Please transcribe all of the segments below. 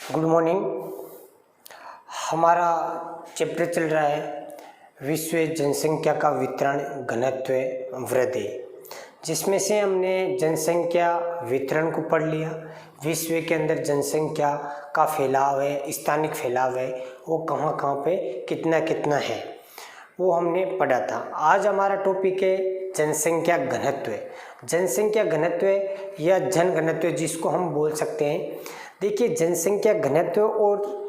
Good morning. हमारा chapter चल रहा है विश्व जनसंख्या का वितरण, घनत्व, वृद्धि, जिसमें से हमने जनसंख्या वितरण को पढ़ लिया। विश्व के अंदर जनसंख्या का फैलाव है, स्थानिक फैलाव है, वो कहाँ कहाँ पे कितना कितना है, वो हमने पढ़ा था। आज हमारा टॉपिक है जनसंख्या घनत्व। जनसंख्या घनत्व या जनघनत्व जिसको हम बोल सकते हैं। देखिए, जनसंख्या घनत्व और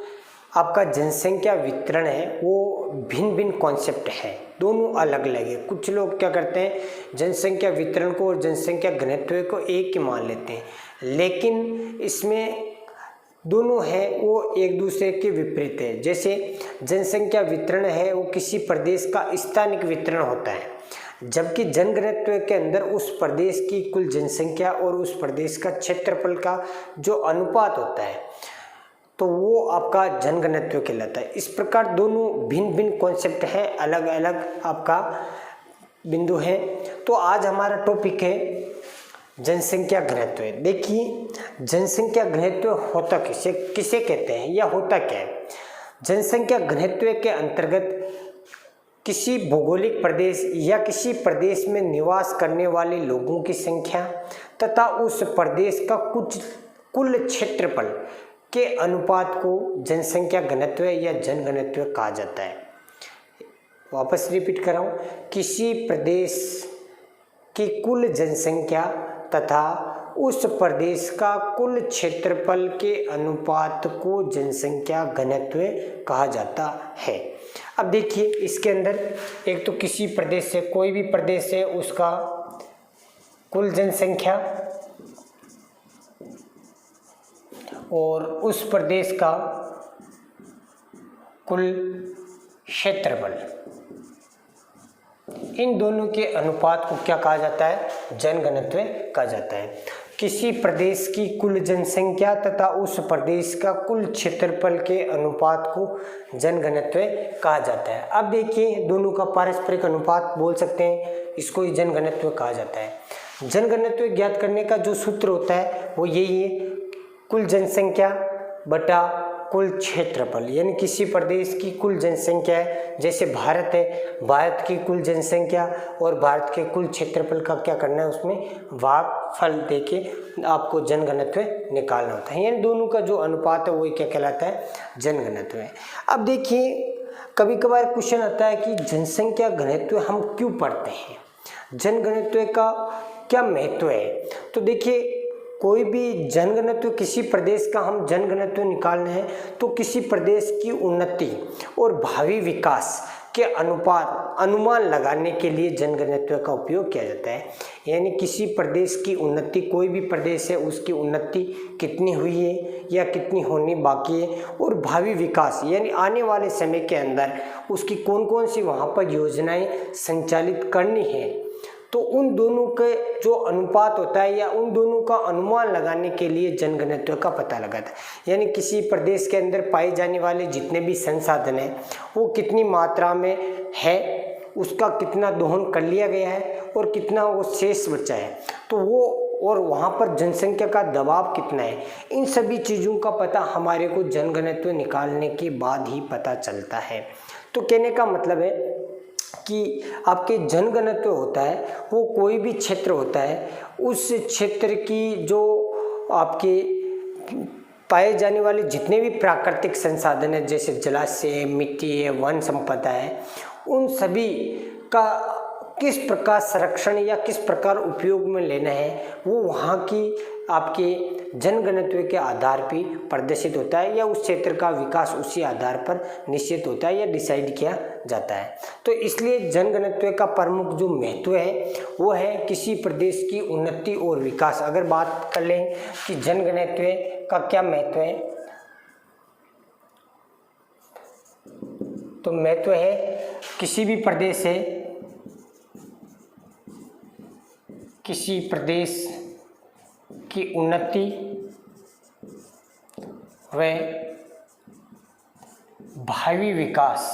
आपका जनसंख्या वितरण है वो भिन्न भिन्न कॉन्सेप्ट है, दोनों अलग अलग है। कुछ लोग क्या करते हैं, जनसंख्या वितरण को और जनसंख्या घनत्व को एक ही मान लेते हैं, लेकिन इसमें दोनों है वो एक दूसरे के विपरीत है। जैसे जनसंख्या वितरण है वो किसी प्रदेश का स्थानिक वितरण होता है, जबकि जनघनत्व के अंदर उस प्रदेश की कुल जनसंख्या और उस प्रदेश का क्षेत्रफल का जो अनुपात होता है तो वो आपका जनघनत्व कहलाता है। इस प्रकार दोनों भिन्न भिन्न कॉन्सेप्ट हैं, अलग अलग आपका बिंदु है। तो आज हमारा टॉपिक है जनसंख्या घनत्व। देखिए, जनसंख्या घनत्व होता किसे कहते हैं या होता क्या है। जनसंख्या घनत्व के अंतर्गत किसी भौगोलिक प्रदेश या किसी प्रदेश में निवास करने वाले लोगों की संख्या तथा उस प्रदेश का कुल क्षेत्रफल के अनुपात को जनसंख्या घनत्व या जनघनत्व कहा जाता है। वापस रिपीट कर रहा हूँ, किसी प्रदेश की कुल जनसंख्या तथा उस प्रदेश का कुल क्षेत्रफल के अनुपात को जनसंख्या घनत्व कहा जाता है। अब देखिए, इसके अंदर एक तो किसी प्रदेश से, कोई भी प्रदेश है उसका कुल जनसंख्या और उस प्रदेश का कुल क्षेत्रफल, इन दोनों के अनुपात को क्या कहा जाता है, जनघनत्व कहा जाता है। किसी प्रदेश की कुल जनसंख्या तथा उस प्रदेश का कुल क्षेत्रफल के अनुपात को जनघनत्व कहा जाता है। अब देखिए, दोनों का पारस्परिक अनुपात बोल सकते हैं, इसको ही जनघनत्व कहा जाता है। जनघनत्व ज्ञात करने का जो सूत्र होता है वो यही है, कुल जनसंख्या बटा कुल क्षेत्रफल। यानी किसी प्रदेश की कुल जनसंख्या है, जैसे भारत है, भारत की कुल जनसंख्या और भारत के कुल क्षेत्रफल का क्या करना है, उसमें भागफल देके आपको जनघनत्व निकालना होता है। यानी दोनों का जो अनुपात है वही क्या कहलाता है, जनघनत्व है। अब देखिए, कभी कभार क्वेश्चन आता है कि जनसंख्या घनत्व हम क्यों पढ़ते हैं, जनघनत्व का क्या महत्व है। तो देखिए, कोई भी जनघनत्व, किसी प्रदेश का हम जनघनत्व निकालना है तो किसी प्रदेश की उन्नति और भावी विकास के अनुमान लगाने के लिए जनघनत्व का उपयोग किया जाता है। यानी किसी प्रदेश की उन्नति, कोई भी प्रदेश है उसकी उन्नति कितनी हुई है या कितनी होनी बाकी है, और भावी विकास यानी आने वाले समय के अंदर उसकी कौन कौन सी वहाँ पर योजनाएं संचालित करनी है, तो उन दोनों के जो अनुपात होता है या उन दोनों का अनुमान लगाने के लिए जनघनत्व का पता लगाता है। यानी किसी प्रदेश के अंदर पाए जाने वाले जितने भी संसाधन हैं वो कितनी मात्रा में है, उसका कितना दोहन कर लिया गया है और कितना वो शेष बचा है, तो वो और वहाँ पर जनसंख्या का दबाव कितना है, इन सभी चीज़ों का पता हमारे को जनघनत्व निकालने के बाद ही पता चलता है। तो कहने का मतलब है कि आपके जनघनत्व होता है वो कोई भी क्षेत्र होता है, उस क्षेत्र की जो आपके पाए जाने वाले जितने भी प्राकृतिक संसाधन है, जैसे जलाशय, मिट्टी है, वन संपदा है, उन सभी का किस प्रकार संरक्षण या किस प्रकार उपयोग में लेना है, वो वहाँ की आपके जनघनत्व के आधार पर प्रदर्शित होता है या उस क्षेत्र का विकास उसी आधार पर निश्चित होता है या डिसाइड किया जाता है। तो इसलिए जनघनत्व का प्रमुख जो महत्व है वो है किसी प्रदेश की उन्नति और विकास। अगर बात कर लें कि जनघनत्व का क्या महत्व है, तो महत्व है किसी भी प्रदेश है, किसी प्रदेश की उन्नति व भावी विकास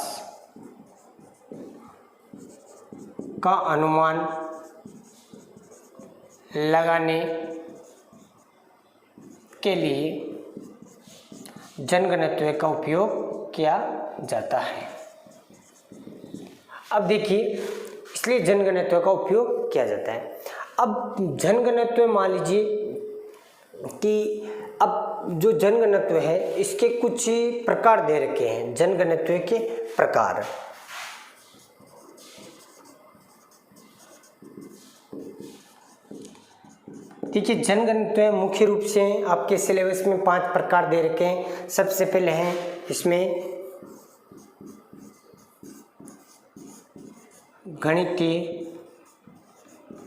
का अनुमान लगाने के लिए जनघनत्व का उपयोग किया जाता है। अब देखिए, इसलिए जनघनत्व का उपयोग किया जाता है। अब जनघनत्व मान लीजिए कि अब जो जनघनत्व है इसके कुछ प्रकार दे रखे हैं, जनघनत्व के प्रकार। देखिए, जनघनत्व मुख्य रूप से आपके सिलेबस में 5 प्रकार दे रखे हैं। सबसे पहले है इसमें गणितीय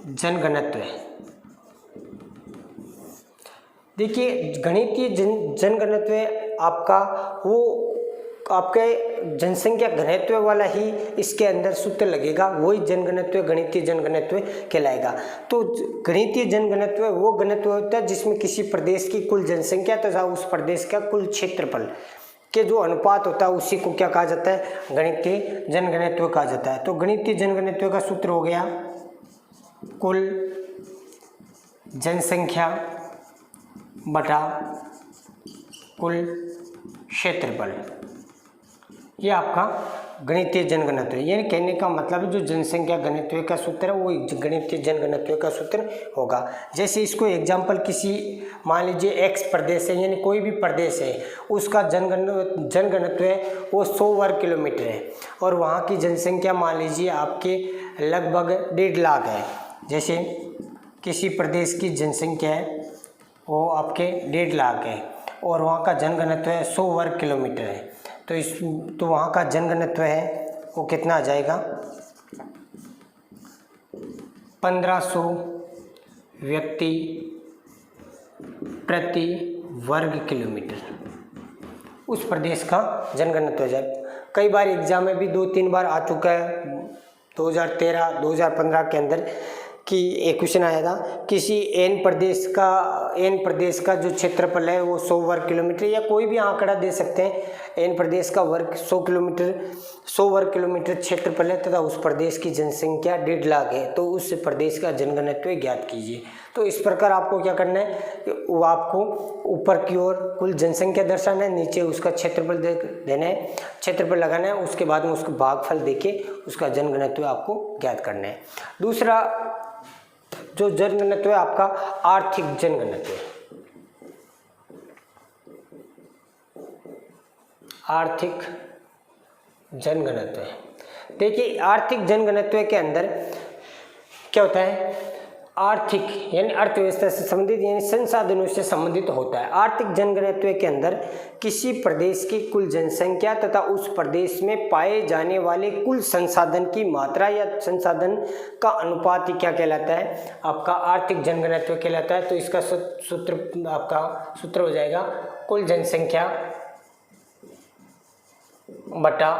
जनघनत्व। देखिए, गणितीय जनघनत्व आपका वो आपके जनसंख्या घनत्व वाला ही इसके अंदर सूत्र लगेगा, वही जनघनत्व गणितीय जनघनत्व कहलाएगा। तो गणितीय जनघनत्व वो घनत्व होता है जिसमें किसी प्रदेश की कुल जनसंख्या तथा उस प्रदेश का कुल क्षेत्रफल के जो अनुपात होता है उसी को क्या कहा जाता है, गणितीय जनघनत्व कहा जाता है। तो गणितीय जनघनत्व का सूत्र हो गया कुल जनसंख्या बटा कुल क्षेत्रफल, ये आपका गणितीय जनघनत्व। यानी कहने का मतलब है जो जनसंख्या घनत्व का सूत्र है वो गणितीय जनघनत्व का सूत्र होगा। जैसे इसको एग्जाम्पल किसी मान लीजिए एक्स प्रदेश है, यानी कोई भी प्रदेश है, उसका जनघनत्व है वो 100 वर्ग किलोमीटर है और वहाँ की जनसंख्या मान लीजिए आपके लगभग 1.5 लाख है। जैसे किसी प्रदेश की जनसंख्या है वो आपके 1.5 लाख है और वहाँ का जनघनत्व है 100 वर्ग किलोमीटर है, तो वहाँ का जनघनत्व है वो कितना आ जाएगा, 1500 व्यक्ति प्रति वर्ग किलोमीटर उस प्रदेश का जनघनत्व हो जाए। कई बार एग्जाम में भी 2-3 बार आ चुका है, 2013 2015 के अंदर कि एक क्वेश्चन आया था, किसी एन प्रदेश का जो क्षेत्रफल है वो 100 वर्ग किलोमीटर, या कोई भी आंकड़ा दे सकते हैं, एन प्रदेश का वर्ग 100 वर्ग किलोमीटर क्षेत्रफल है तथा उस प्रदेश की जनसंख्या 1.5 लाख है, तो उस प्रदेश का जनघनत्व ज्ञात कीजिए। तो इस प्रकार आपको क्या करना है, वो आपको ऊपर की ओर कुल जनसंख्या दर्शाना है, नीचे उसका क्षेत्रफल देना है, क्षेत्रफल लगाना है, उसके बाद में उसका भागफल देके उसका जनघनत्व आपको ज्ञात करना है। दूसरा जो जनघनत्व है आपका आर्थिक जनघनत्व। आर्थिक जनघनत्व, देखिए आर्थिक जनघनत्व के अंदर क्या होता है, आर्थिक यानी अर्थव्यवस्था से संबंधित यानी संसाधनों से संबंधित होता है। आर्थिक जनघनत्व के अंदर किसी प्रदेश की कुल जनसंख्या तथा उस प्रदेश में पाए जाने वाले कुल संसाधन की मात्रा या संसाधन का अनुपात ही क्या कहलाता है, आपका आर्थिक जनघनत्व कहलाता है। तो इसका सूत्र हो जाएगा कुल जनसंख्या बटा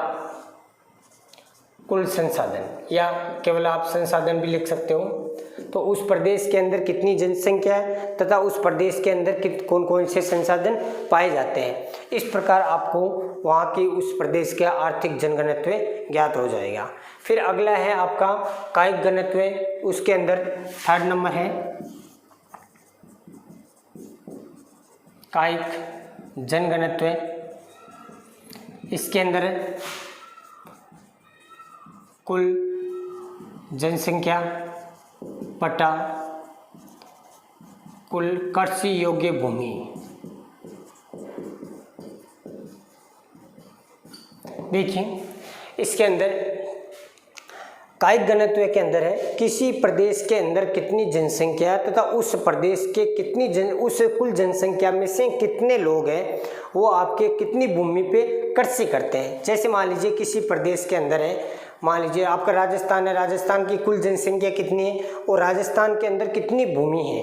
कुल संसाधन, या केवल आप संसाधन भी लिख सकते हो। तो उस प्रदेश के अंदर कितनी जनसंख्या है तथा उस प्रदेश के अंदर कौन कौन से संसाधन पाए जाते हैं, इस प्रकार आपको वहाँ की उस प्रदेश का आर्थिक जनघनत्व ज्ञात हो जाएगा। फिर अगला है आपका कायिक घनत्व, उसके अंदर 3rd नंबर है कायिक जनघनत्व। इसके अंदर कुल जनसंख्या बटा कुल कृषि योग्य भूमि। देखिए इसके अंदर कायिक घनत्व के अंदर है किसी प्रदेश के अंदर कितनी जनसंख्या है तथा उस प्रदेश के उस कुल जनसंख्या में से कितने लोग हैं वो आपके कितनी भूमि पे कृषि करते हैं। जैसे मान लीजिए किसी प्रदेश के अंदर है, मान लीजिए आपका राजस्थान है, राजस्थान की कुल जनसंख्या कितनी है और राजस्थान के अंदर कितनी भूमि है,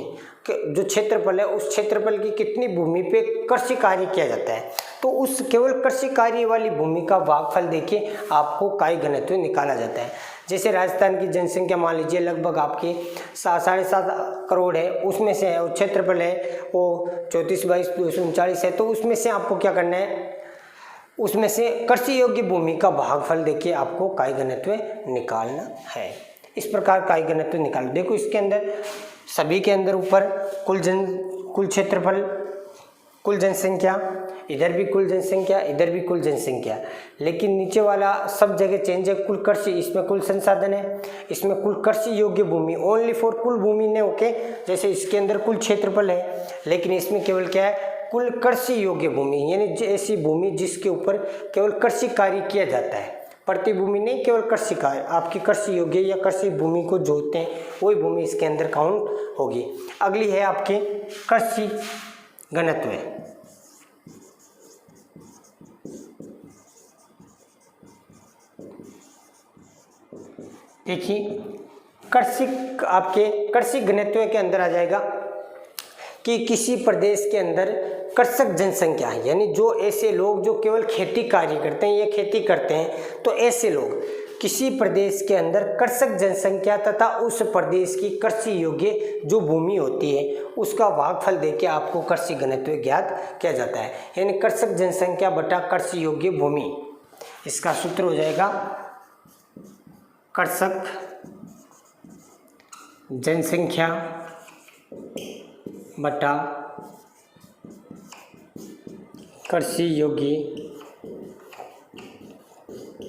जो क्षेत्रफल है उस क्षेत्रफल की कितनी भूमि पे कृषि कार्य किया जाता है, तो उस केवल कृषि कार्य वाली भूमि का भागफल देके आपको कायिक घनत्व निकाला जाता है। जैसे राजस्थान की जनसंख्या मान लीजिए लगभग आपकी 7.5 करोड़ है, उसमें से क्षेत्रफल है वो 34/239 है, तो उसमें से आपको क्या करना है, उसमें से कृषि योग्य भूमि का भागफल देखिए आपको कायिक घनत्व निकालना है। इस प्रकार कायिक घनत्व निकाल, देखो इसके अंदर सभी के अंदर ऊपर कुल क्षेत्रफल कुल जनसंख्या, इधर भी कुल जनसंख्या, इधर भी कुल जनसंख्या, लेकिन नीचे वाला सब जगह चेंज है। कुल कृषि, इसमें कुल संसाधन है, इसमें कुल कृषि योग्य भूमि, ओनली फॉर कुल भूमि ने ओके। जैसे इसके अंदर कुल क्षेत्रफल है, लेकिन इसमें केवल क्या है, कुल कृषि योग्य भूमि, यानी ऐसी भूमि जिसके ऊपर केवल कृषि कार्य किया जाता है, प्रति भूमि नहीं, केवल कृषि कार्य, आपकी कृषि योग्य या कृषि भूमि को जोतते हैं वही भूमि इसके अंदर काउंट होगी। अगली है आपके कृषि घनत्व। देखिए कृषि, आपके कृषि घनत्व के अंदर आ जाएगा कि किसी प्रदेश के अंदर कृषक जनसंख्या, यानी जो ऐसे लोग जो केवल खेती कार्य करते हैं या खेती करते हैं, तो ऐसे लोग किसी प्रदेश के अंदर कृषक जनसंख्या तथा उस प्रदेश की कृषि योग्य जो भूमि होती है उसका भागफल देके आपको कृषि घनत्व ज्ञात किया जाता है, यानी कृषक जनसंख्या बटा कृषि योग्य भूमि। इसका सूत्र हो जाएगा कृषक जनसंख्या बटा कृषि योग्य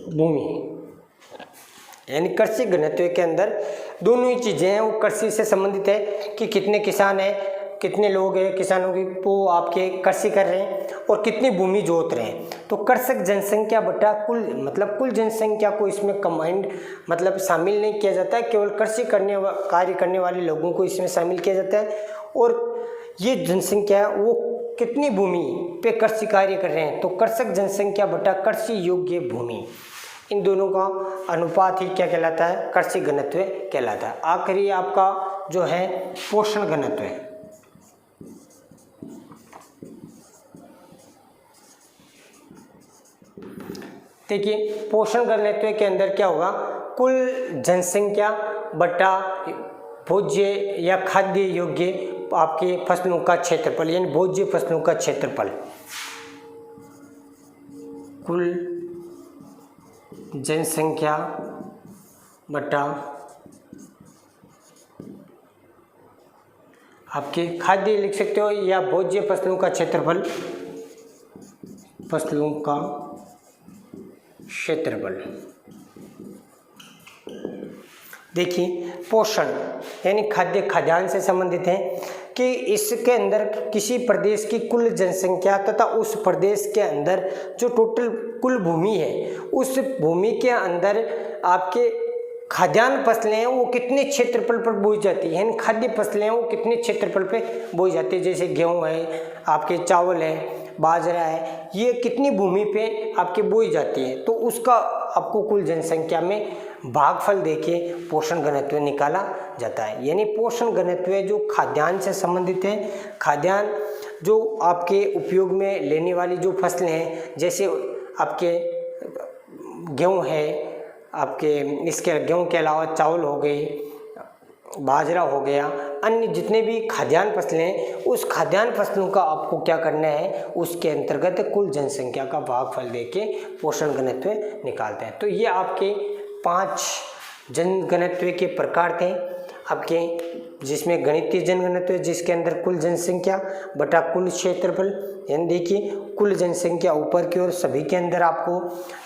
भूमि, यानी कृषि घनत्व के अंदर दोनों ही चीज़ें हैं, वो कृषि से संबंधित है कि कितने किसान हैं, कितने लोग हैं, किसानों की वो आपके कृषि कर रहे हैं और कितनी भूमि जोत रहे हैं। तो कृषक जनसंख्या बटा कुल, मतलब कुल जनसंख्या को इसमें कंबाइंड मतलब शामिल नहीं किया जाता है, केवल कृषि कार्य करने वाले लोगों को इसमें शामिल किया जाता है। और ये जनसंख्या वो कितनी भूमि पे कृषि कार्य कर रहे हैं, तो कृषक जनसंख्या बटा कृषि योग्य भूमि, इन दोनों का अनुपात ही क्या कहलाता है, कृषि घनत्व कहलाता है। आखिरी आपका जो है पोषण घनत्व है। देखिए पोषण घनत्व के अंदर क्या होगा, कुल जनसंख्या बटा भोज्य या खाद्य योग्य आपके फसलों का क्षेत्रफल, यानी भोज्य फसलों का क्षेत्रफल, कुल जनसंख्या बटा आपके खाद्य लिख सकते हो या भोज्य फसलों का क्षेत्रफल, फसलों का क्षेत्रफल। देखिए पोषण यानी खाद्य, खाद्यान्न से संबंधित है कि इसके अंदर किसी प्रदेश की कुल जनसंख्या तथा उस प्रदेश के अंदर जो टोटल कुल भूमि है उस भूमि के अंदर आपके खाद्यान्न फसलें हैं वो कितने क्षेत्रफल पर बोई जाती है, यानी खाद्य फसलें हैं वो कितने क्षेत्रफल पे बोई जाती है। जैसे गेहूँ है, आपके चावल है, बाजरा है, ये कितनी भूमि पे आपके बोई जाती है, तो उसका आपको कुल जनसंख्या में भागफल देके पोषण घनत्व निकाला जाता है। यानी पोषण घनत्व जो खाद्यान्न से संबंधित है, खाद्यान्न जो आपके उपयोग में लेने वाली जो फसलें हैं, जैसे आपके गेहूँ है, आपके इसके गेहूँ के अलावा चावल हो गए, बाजरा हो गया, अन्य जितने भी खाद्यान्न फसलें हैं उस खाद्यान्न फसलों का आपको क्या करना है, उसके अंतर्गत कुल जनसंख्या का भागफल देके पोषण घनत्व निकालते हैं। तो ये आपके 5 जनघनत्व के प्रकार थे आपके, जिसमें गणितीय जनघनत्व जिसके अंदर कुल जनसंख्या बटा कुल क्षेत्रफल, यानी देखिए कुल जनसंख्या ऊपर की ओर सभी के अंदर आपको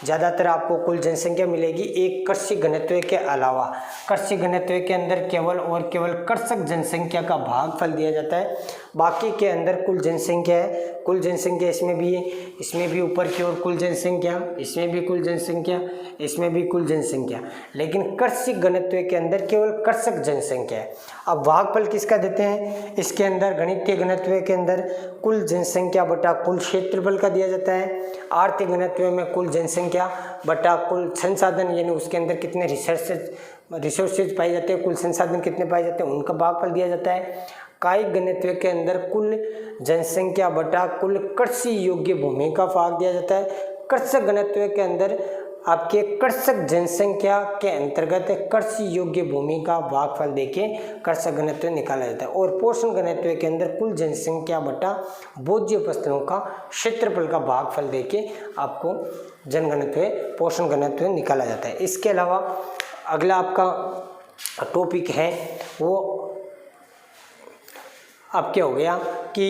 ज़्यादातर आपको कुल जनसंख्या मिलेगी। एक कृषि घनत्व के अलावा कृषि घनत्व के अंदर केवल और केवल कृषक जनसंख्या का भागफल दिया जाता है, बाकी के अंदर कुल जनसंख्या है। कुल जनसंख्या इसमें भी है, इसमें भी ऊपर की ओर कुल जनसंख्या, इसमें भी कुल जनसंख्या, इसमें भी कुल जनसंख्या, लेकिन कृषि घनत्व के अंदर केवल कृषक जनसंख्या है। अब भागफल किसका देते हैं, इसके अंदर गणितीय घनत्व के अंदर कुल जनसंख्या बटा कुल क्षेत्रफल का दिया जाता है। आर्थिक घनत्व में कुल जनसंख्या बटा कुल संसाधन, यानी उसके अंदर कितने रिसोर्सेज पाए जाते हैं, कुल संसाधन कितने पाए जाते हैं, उनका भागफल दिया जाता है। कायिक घनत्व के अंदर कुल जनसंख्या बटा कुल कृषि योग्य भूमि का भाग दिया जाता है। कृषक घनत्व के अंदर आपके कृषक जनसंख्या के अंतर्गत कृषि योग्य भूमि का भागफल देके कृषक घनत्व निकाला जाता है। और पोषण घनत्व के अंदर कुल जनसंख्या बटा भोज्य फसलों का क्षेत्रफल का भागफल देके आपको जनघनत्व पोषण घनत्व निकाला जाता है। इसके अलावा अगला आपका टॉपिक है वो अब क्या हो गया कि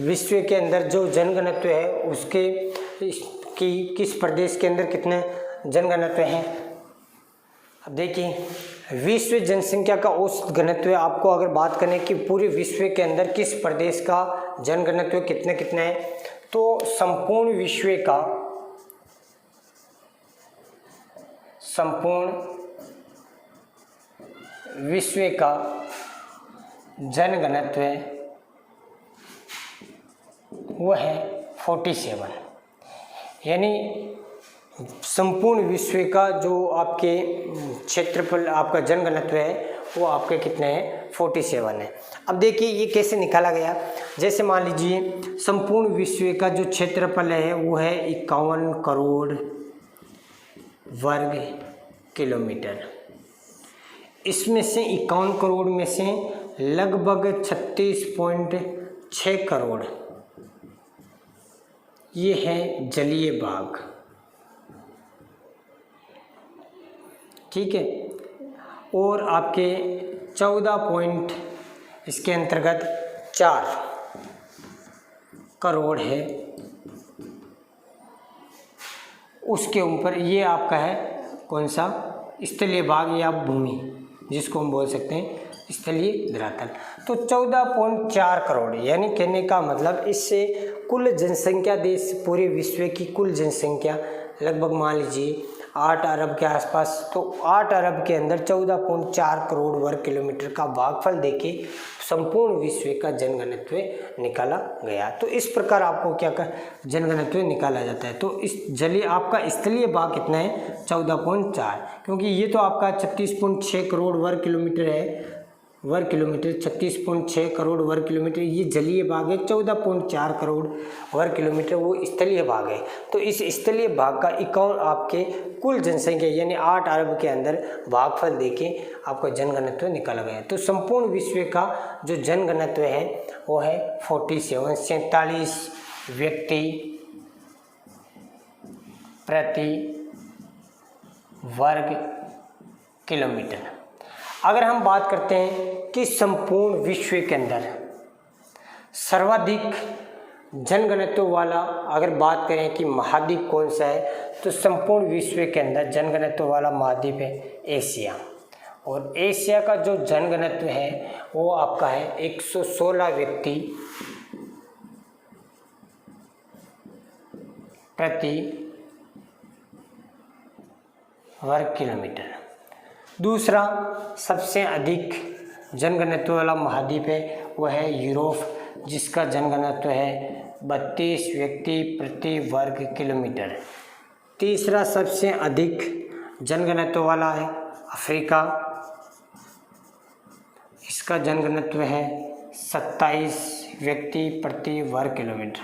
विश्व के अंदर जो जनघनत्व है उसके किस प्रदेश के अंदर कितने जनघनत्व हैं। अब देखिए विश्व जनसंख्या का औसत घनत्व, आपको अगर बात करें कि पूरे विश्व के अंदर किस प्रदेश का जनघनत्व कितने कितने है, तो संपूर्ण विश्व का जनघनत्व वो है 47। यानी संपूर्ण विश्व का जो आपके क्षेत्रफल आपका जनघनत्व है वो आपके कितने हैं 47 है। अब देखिए ये कैसे निकाला गया। जैसे मान लीजिए संपूर्ण विश्व का जो क्षेत्रफल है वो है 51 करोड़ वर्ग किलोमीटर। इसमें से 51 करोड़ में से लगभग 36.6 करोड़ ये है जलीय भाग, ठीक है। और आपके 14 इसके अंतर्गत 4 करोड़ है उसके ऊपर, ये आपका है कौन सा स्थलीय भाग या भूमि, जिसको हम बोल सकते हैं स्थलीय धरातल। तो 14.4 करोड़, यानी कहने का मतलब इससे कुल जनसंख्या देश पूरे विश्व की कुल जनसंख्या लगभग मान लीजिए 8 अरब के आसपास, तो 8 अरब के अंदर 14.4 करोड़ वर्ग किलोमीटर का भागफल देके संपूर्ण विश्व का जनघनत्व निकाला गया। तो इस प्रकार आपको क्या का जनघनत्व निकाला जाता है। तो इस जलीय आपका स्थलीय भाग कितना है 14.4, क्योंकि ये तो आपका 36.6 करोड़ वर्ग किलोमीटर है, 36.6 करोड़ वर्ग किलोमीटर ये जलीय भाग है, 14.4 करोड़ वर्ग किलोमीटर वो स्थलीय भाग है। तो इस स्थलीय भाग का 51 आपके कुल जनसंख्या यानी 8 अरब के अंदर भागफल देके आपका जनघनत्व निकाला गया है। तो संपूर्ण विश्व का जो जनघनत्व है वो है 47 व्यक्ति प्रति वर्ग किलोमीटर। अगर हम बात करते हैं कि संपूर्ण विश्व के अंदर सर्वाधिक जनघनत्व वाला अगर बात करें कि महाद्वीप कौन सा है, तो संपूर्ण विश्व के अंदर जनघनत्व वाला महाद्वीप है एशिया। और एशिया का जो जनघनत्व है वो आपका है 116 व्यक्ति प्रति वर्ग किलोमीटर। दूसरा सबसे अधिक जनघनत्व वाला महाद्वीप है वह है यूरोप, जिसका जनघनत्व है 32 व्यक्ति प्रति वर्ग किलोमीटर। तीसरा सबसे अधिक जनघनत्व वाला है अफ्रीका, इसका जनघनत्व है 27 व्यक्ति प्रति वर्ग किलोमीटर।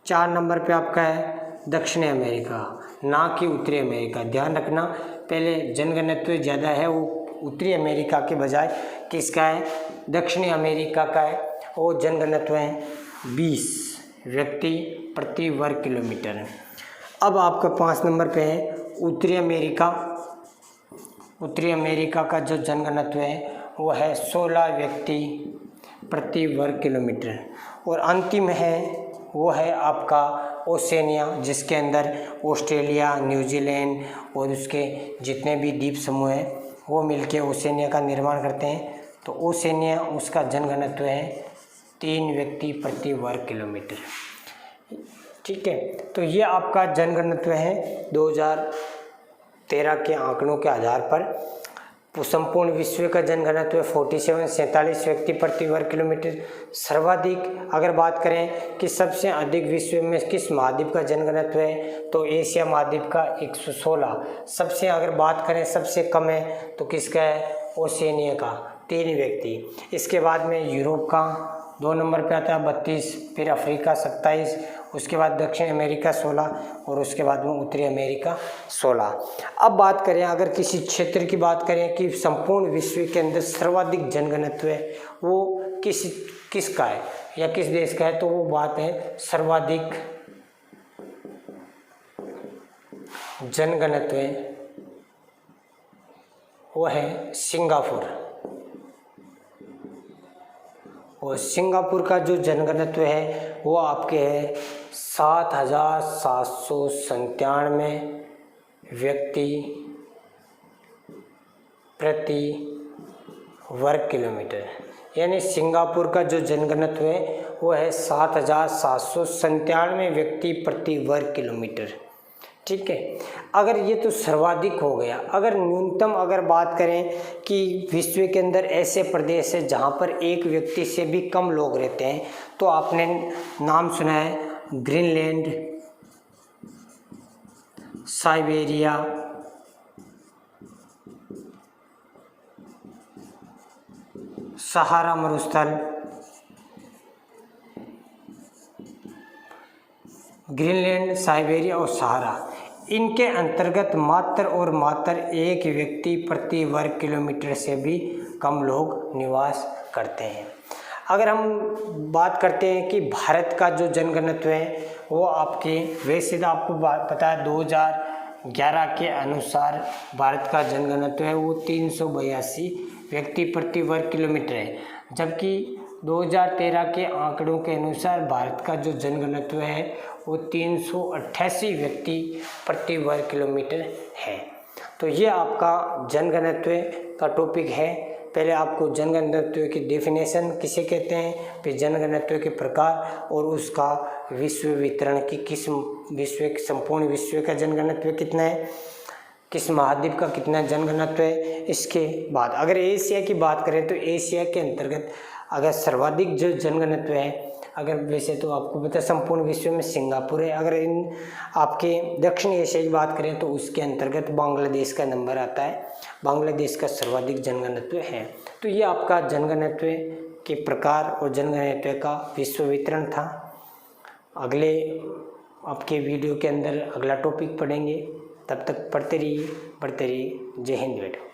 4 नंबर पे आपका है दक्षिण अमेरिका, ना कि उत्तरी अमेरिका। ध्यान रखना पहले जनघनत्व ज़्यादा है वो उत्तरी अमेरिका के बजाय किसका है दक्षिणी अमेरिका का है, वो जनघनत्व है 20 व्यक्ति प्रति वर्ग किलोमीटर। अब आपका 5 नंबर पे है उत्तरी अमेरिका। उत्तरी अमेरिका का जो जनघनत्व है वो है 16 व्यक्ति प्रति वर्ग किलोमीटर। और अंतिम है वो है आपका ओसेनिया, जिसके अंदर ऑस्ट्रेलिया, न्यूजीलैंड और उसके जितने भी द्वीप समूह हैं वो मिलके ओसेनिया का निर्माण करते हैं। तो ओसेनिया उसका जनघनत्व है 3 व्यक्ति प्रति वर्ग किलोमीटर। ठीक है, तो ये आपका जनघनत्व है 2013 के आंकड़ों के आधार पर। संपूर्ण विश्व का जनघनत्व 47 व्यक्ति प्रति वर्ग किलोमीटर। सर्वाधिक अगर बात करें कि सबसे अधिक विश्व में किस महाद्वीप का जनघनत्व है, तो एशिया महाद्वीप का 116। सबसे अगर बात करें सबसे कम है तो किसका है ओसेनिया का 3 व्यक्ति। इसके बाद में यूरोप का 2 नंबर पे आता है 32, फिर अफ्रीका 27, उसके बाद दक्षिण अमेरिका 16 और उसके बाद में उत्तरी अमेरिका 16। अब बात करें अगर किसी क्षेत्र की बात करें कि संपूर्ण विश्व के अंदर सर्वाधिक जनघनत्व है वो किसका है या किस देश का है, तो वो बात है सर्वाधिक जनघनत्व वो है सिंगापुर। और सिंगापुर का जो जनघनत्व है वो आपके है 7,797 व्यक्ति प्रति वर्ग किलोमीटर। यानी सिंगापुर का जो जनघनत्व है वो है 7,797 व्यक्ति प्रति वर्ग किलोमीटर। ठीक है, अगर ये तो सर्वाधिक हो गया। अगर न्यूनतम अगर बात करें कि विश्व के अंदर ऐसे प्रदेश है जहाँ पर एक व्यक्ति से भी कम लोग रहते हैं, तो आपने नाम सुना है ग्रीनलैंड, साइबेरिया, सहारा मरुस्थल, ग्रीनलैंड, साइबेरिया और सहारा, इनके अंतर्गत मात्र और मात्र एक व्यक्ति प्रति वर्ग किलोमीटर से भी कम लोग निवास करते हैं। अगर हम बात करते हैं कि भारत का जो जनघनत्व है वो आपके, वैसे तो आपको पता है 2011 के अनुसार भारत का जनघनत्व है वो 382 व्यक्ति प्रति वर्ग किलोमीटर है, जबकि 2013 के आंकड़ों के अनुसार भारत का जो जनघनत्व है वो 388 व्यक्ति प्रति वर्ग किलोमीटर है। तो ये आपका जनघनत्व का टॉपिक है। पहले आपको जनघनत्व की डेफिनेशन किसे कहते हैं, फिर जनघनत्व के प्रकार और उसका विश्व वितरण की किस संपूर्ण विश्व का जनघनत्व कितना है, किस महाद्वीप का कितना जनघनत्व है। इसके बाद अगर एशिया की बात करें तो एशिया के अंतर्गत अगर सर्वाधिक जो जनघनत्व है, अगर वैसे तो आपको पता है संपूर्ण विश्व में सिंगापुर है, अगर इन आपके दक्षिण एशिया की बात करें तो उसके अंतर्गत बांग्लादेश का नंबर आता है, बांग्लादेश का सर्वाधिक जनघनत्व है। तो ये आपका जनघनत्व के प्रकार और जनघनत्व का विश्व वितरण था। अगले आपके वीडियो के अंदर अगला टॉपिक पढ़ेंगे, तब तक पढ़ते रहिए, बढ़ते रहिए। जय हिंद बेटा।